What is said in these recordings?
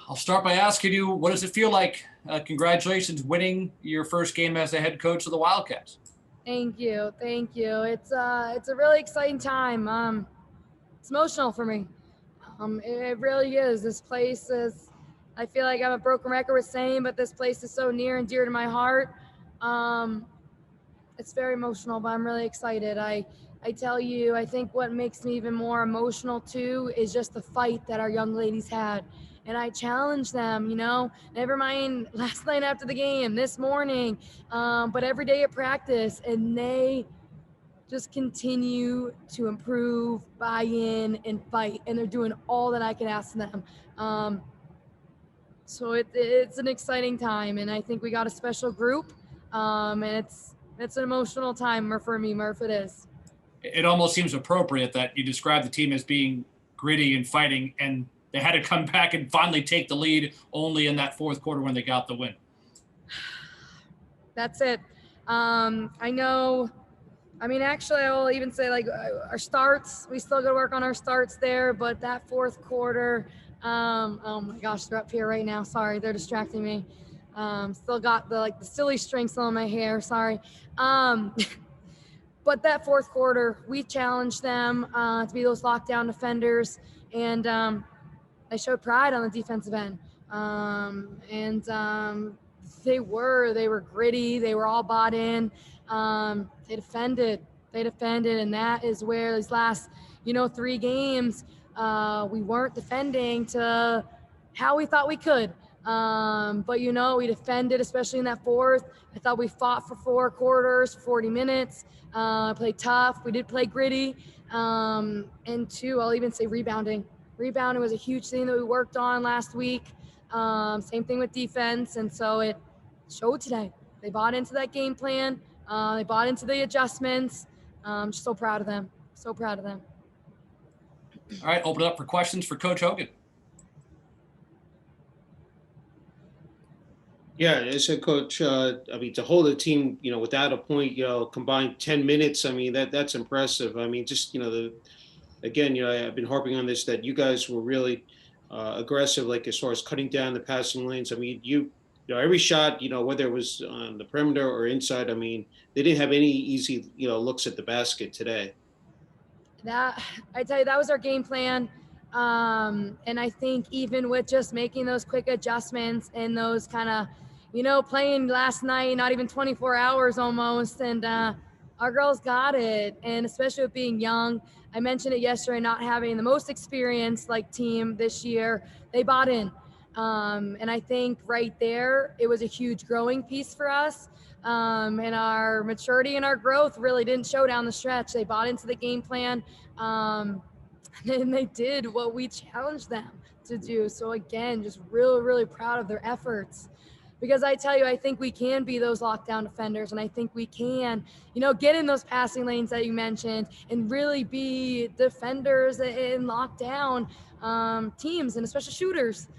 I'll start by asking you, what does it feel like? Congratulations, winning your first game as the head coach of the Wildcats. Thank you, thank you. It's a really exciting time. It's emotional for me. It really is. This place is. I feel like I'm a broken record with saying, but this place is so near and dear to my heart. Um, it's very emotional, but I'm really excited. I tell you, I think what makes me even more emotional too is just the fight that our young ladies had. And I challenged them, never mind last night after the game, this morning, but every day at practice. And they just continue to improve, buy in, and fight. And they're doing all that I can ask them. So it's an exciting time. And I think we got a special group. And it's an emotional time for me, Murph. It is. It almost seems appropriate that you describe the team as being gritty and fighting, and they had to come back and finally take the lead only in that fourth quarter when they got the win. That's it. I know. I mean, actually, I will even say like our starts. We still got to work on our starts there, but that fourth quarter. Oh my gosh, they're up here right now. Sorry, they're distracting me. Still got the silly strings on my hair. Sorry. But that fourth quarter, we challenged them to be those lockdown defenders, and I showed pride on the defensive end. They were gritty. They were all bought in. They defended, and that is where these last, 3 games, we weren't defending to how we thought we could. But we defended, especially in that fourth. I thought we fought for 4 quarters, 40 minutes. Played tough. We did play gritty. And 2, I'll even say rebounding. Rebounding was a huge thing that we worked on last week. Same thing with defense. And so it showed today. They bought into that game plan. They bought into the adjustments. Just so proud of them. So proud of them. All right, open it up for questions for Coach Hogan. Yeah, as a coach, I mean, to hold a team, without a point, combined 10 minutes, I mean, that's impressive. I mean, just, again, I've been harping on this, that you guys were really aggressive, like as far as cutting down the passing lanes. I mean, every shot, whether it was on the perimeter or inside, I mean, they didn't have any easy, looks at the basket today. I tell you, that was our game plan. And I think even with just making those quick adjustments and those kind of, playing last night, not even 24 hours almost. And our girls got it. And especially with being young, I mentioned it yesterday, not having the most experienced team this year, they bought in. And I think right there, it was a huge growing piece for us. And our maturity and our growth really didn't show down the stretch. They bought into the game plan. And they did what we challenged them to do. So again, just really, really proud of their efforts. Because I tell you, I think we can be those lockdown defenders, and I think we can, get in those passing lanes that you mentioned and really be defenders in lockdown teams, and especially shooters.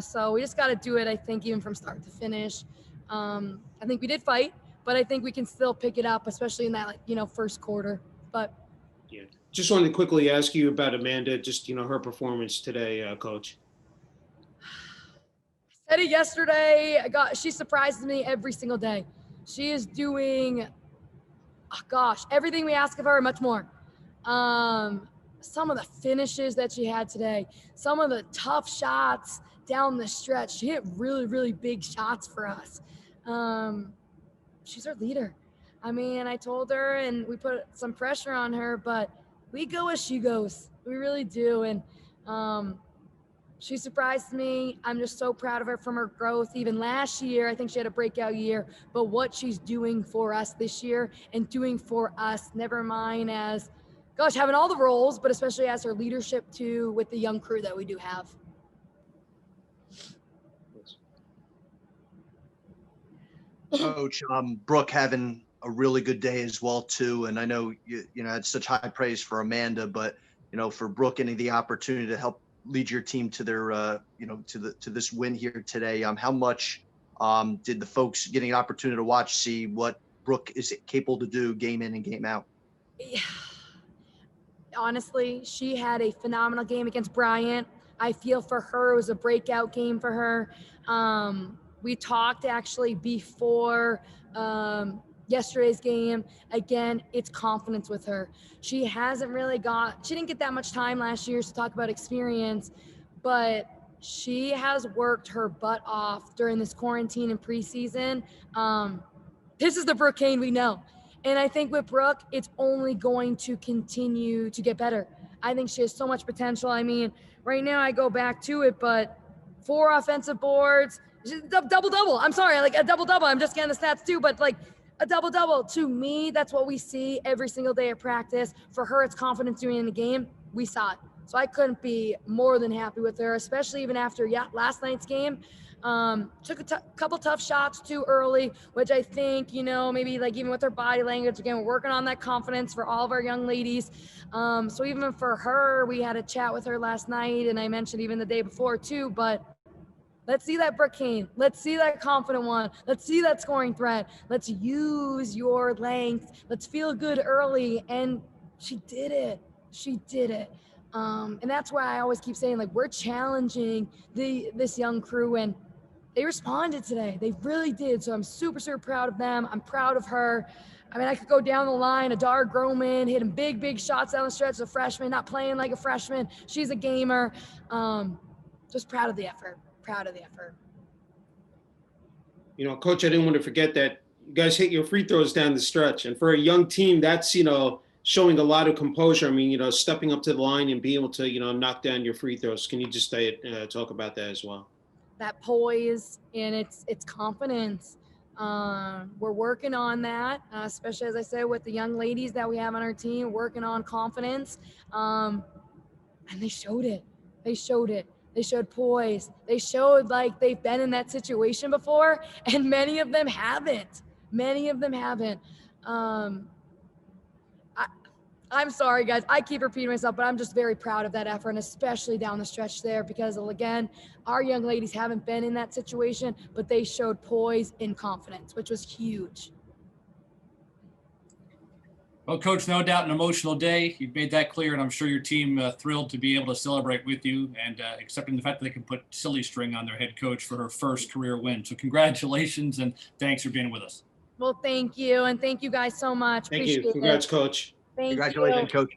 So we just got to do it, I think, even from start to finish. I think we did fight, but I think we can still pick it up, especially in that, first quarter. But yeah, just wanted to quickly ask you about Amanda, just, her performance today, Coach. Said it yesterday. She surprises me every single day. She is doing, everything we ask of her and much more. Some of the finishes that she had today, some of the tough shots down the stretch. She hit really, really big shots for us. She's our leader. I mean, I told her, and we put some pressure on her, but we go as she goes. We really do. And she surprised me. I'm just so proud of her from her growth. Even last year, I think she had a breakout year, but what she's doing for us this year and doing for us, never mind as, having all the roles, but especially as her leadership too with the young crew that we do have. Coach, Brooke having a really good day as well too. And I know you had such high praise for Amanda, but for Brooke getting the opportunity to help lead your team to their to this win here today, how much did the folks getting an opportunity to watch see what Brooke is capable to do game in and game out? Yeah. Honestly, she had a phenomenal game against Bryant. I feel for her, it was a breakout game for her. We talked actually before yesterday's game. Again, it's confidence with her. She didn't get that much time last year to talk about experience, but she has worked her butt off during this quarantine and preseason. This is the Brooke Kane we know. And I think with Brooke, it's only going to continue to get better. I think she has so much potential. I mean, right now I go back to it, but 4 offensive boards, double-double. I'm sorry, like a double-double. I'm just getting the stats too, but like a double-double, to me, that's what we see every single day at practice. For her, it's confidence doing in the game. We saw it. So I couldn't be more than happy with her, especially even after last night's game. Took a couple tough shots too early, which I think, maybe like even with her body language, again, we're working on that confidence for all of our young ladies. So even for her, we had a chat with her last night, and I mentioned even the day before too, but let's see that Brooke Kane. Let's see that confident one. Let's see that scoring threat. Let's use your length. Let's feel good early. And she did it. She did it. And that's why I always keep saying, like, we're challenging this young crew, and they responded today. They really did. So I'm super, super proud of them. I'm proud of her. I mean, I could go down the line. Adara Groman hitting big shots down the stretch as a freshman, not playing like a freshman. She's a gamer. Just proud of the effort. Proud of the effort. Coach, I didn't want to forget that you guys hit your free throws down the stretch. And for a young team, that's, showing a lot of composure. I mean, stepping up to the line and being able to, knock down your free throws. Can you just talk about that as well? That poise and it's confidence. We're working on that, especially, as I said, with the young ladies that we have on our team, working on confidence. And they showed it. They showed poise. They showed like they've been in that situation before, and many of them haven't. I'm sorry, guys. I keep repeating myself, but I'm just very proud of that effort, and especially down the stretch there, because, again, our young ladies haven't been in that situation, but they showed poise and confidence, which was huge. Well, Coach, no doubt an emotional day. You've made that clear, and I'm sure your team thrilled to be able to celebrate with you and accepting the fact that they can put silly string on their head coach for her first career win. So congratulations, and thanks for being with us. Well, thank you, and thank you guys so much. Thank you. Congrats, Coach. Congratulations, Coach.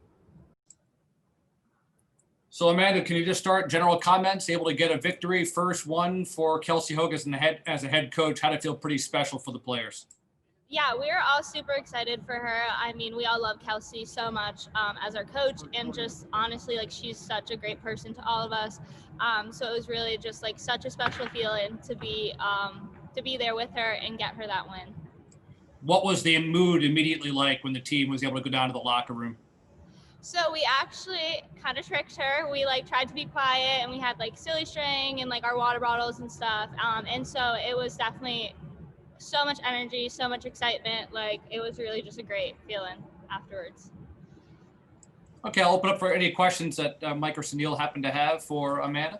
So, Amanda, can you just start general comments? Able to get a victory, first one for Kelsey Hogue as a head coach. Had to feel pretty special for the players. Yeah, we were all super excited for her. I mean, we all love Kelsey so much as our coach, and just honestly, like, she's such a great person to all of us. So it was really just like such a special feeling to be there with her and get her that win. What was the mood immediately like when the team was able to go down to the locker room? So we actually kind of tricked her. We tried to be quiet, and we had silly string and our water bottles and stuff. And so it was definitely so much energy, so much excitement. It was really just a great feeling afterwards. Okay, I'll open up for any questions that Mike or Sunil happen to have for Amanda.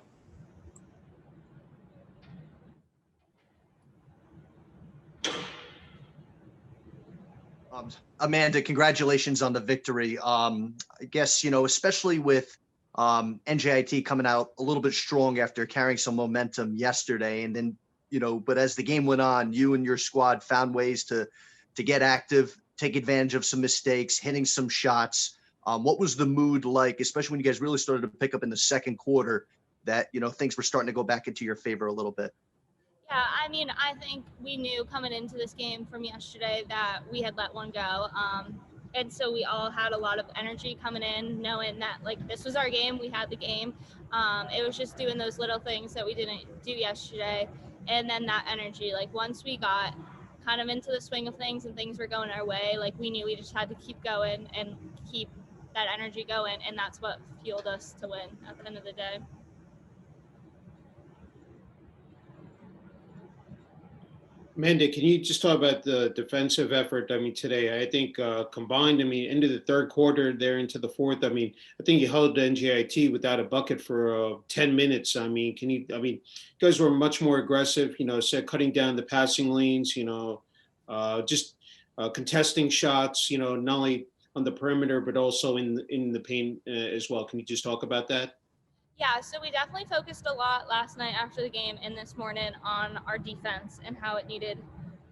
Amanda, congratulations on the victory. I guess, especially with NJIT coming out a little bit strong after carrying some momentum yesterday. And then, but as the game went on, you and your squad found ways to get active, take advantage of some mistakes, hitting some shots. What was the mood like, especially when you guys really started to pick up in the second quarter, that, things were starting to go back into your favor a little bit? Yeah, I mean, I think we knew coming into this game from yesterday that we had let one go. And so we all had a lot of energy coming in, knowing that this was our game, we had the game. It was just doing those little things that we didn't do yesterday. And then that energy, once we got kind of into the swing of things and things were going our way, we knew we just had to keep going and keep that energy going. And that's what fueled us to win at the end of the day. Amanda, can you just talk about the defensive effort? I mean, today, I think combined, into the third quarter there into the fourth, I think you held the NJIT without a bucket for 10 minutes. You guys were much more aggressive, cutting down the passing lanes, just contesting shots, not only on the perimeter, but also in the paint as well. Can you just talk about that? Yeah, so we definitely focused a lot last night after the game and this morning on our defense and how it needed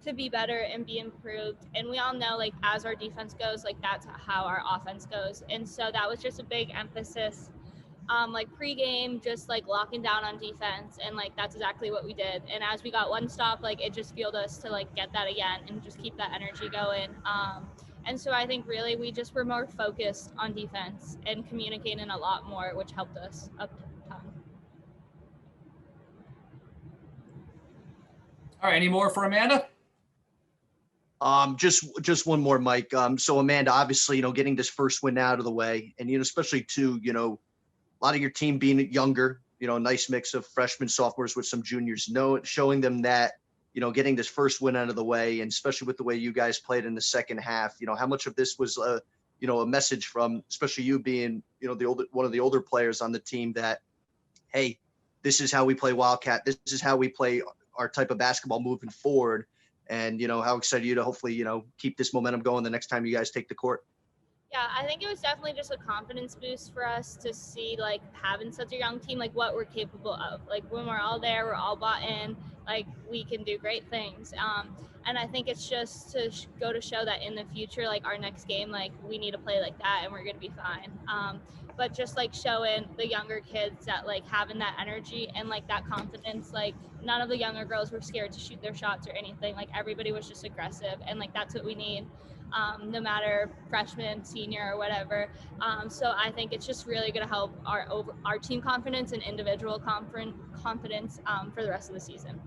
to be better and be improved. And we all know, like, as our defense goes, like, that's how our offense goes. And so that was just a big emphasis, like pregame, just like locking down on defense. And like, that's exactly what we did. And as we got one stop, like, it just fueled us to like get that again and just keep that energy going. And so I think really we just were more focused on defense and communicating a lot more, which helped us a ton. All right, any more for Amanda? Just one more, Mike. So Amanda, obviously, getting this first win out of the way, and especially too, a lot of your team being younger, a nice mix of freshmen, sophomores with some juniors, showing them that, getting this first win out of the way, and especially with the way you guys played in the second half, how much of this was a message from, especially you being, one of the older players on the team, that, hey, this is how we play Wildcat. This is how we play our type of basketball moving forward. And, how excited you to hopefully, keep this momentum going the next time you guys take the court. Yeah, I think it was definitely just a confidence boost for us to see, like, having such a young team, like, what we're capable of. Like, when we're all there, we're all bought in, like, we can do great things. And I think it's just to go to show that in the future, like, our next game, like, we need to play like that and we're going to be fine. But just, like, showing the younger kids that, like, having that energy and, like, that confidence, like, none of the younger girls were scared to shoot their shots or anything. Like, everybody was just aggressive, and, like, that's what we need. No matter freshman, senior, or whatever. So I think it's just really going to help our team confidence and individual confidence for the rest of the season.